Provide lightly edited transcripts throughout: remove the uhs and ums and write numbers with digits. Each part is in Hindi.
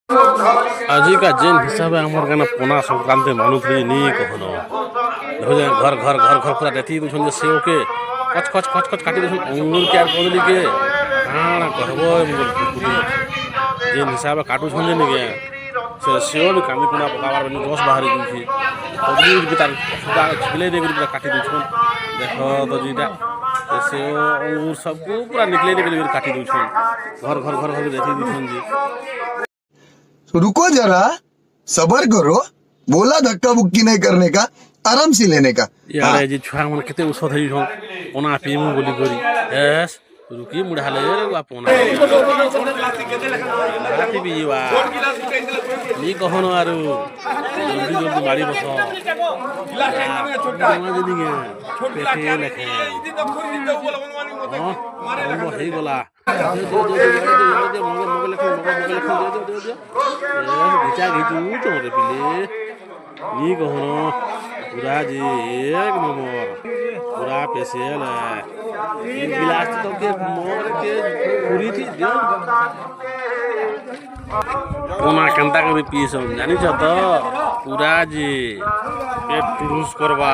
आज का जेन हिसाब से आमर गाना पना संक्रांति मानुथली नहीं कहनो देखो जे घर घर घर घर पूरा रेती दुछन जे सेव के कच कच कच कच काटी दुछन अंगूर के आर कदली के हां कहबो मुगल फुटफुटी जेन हिसाब से काटू छन जे निगे से सेव भी कामी कुना पकावार बनी रस बाहरी दुछी कदली भी तार सुदा छिले दे पूरा काटी दुछन देखो तो जीटा सेव अंगूर सब पूरा निकले निकले काटी दुछन घर घर घर घर रेती दुछन जी। तो रुको जरा, सबर करो। बोला धक्का बुक्की नहीं करने का, आराम से लेने का। यार जी छुआ मन केते औषध है जो ओना पीमु बोली करी यस रुकी मुढाले रे बा पोना राती भी वा नी कहनो आरु जल्दी जल्दी मारी बस गिलास दे दिगे पेटे लेखे हां हे गला मगे लेखे घिचा घिचू तो रे पिले नी कहनो पूरा जी एक नंबर पूरा पेशेल है गिलास तो के मोर के पूरी थी दियो कोना केनता के पी सब जानी छ तो पूरा जी पेट टुरुस करबा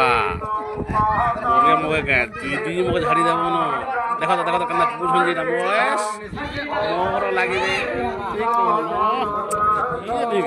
मोगे का ती मोगे झाड़ी देबो न देखो तो केना पूछ जेटा मोस मोर लागी रे ठीक न ये नहीं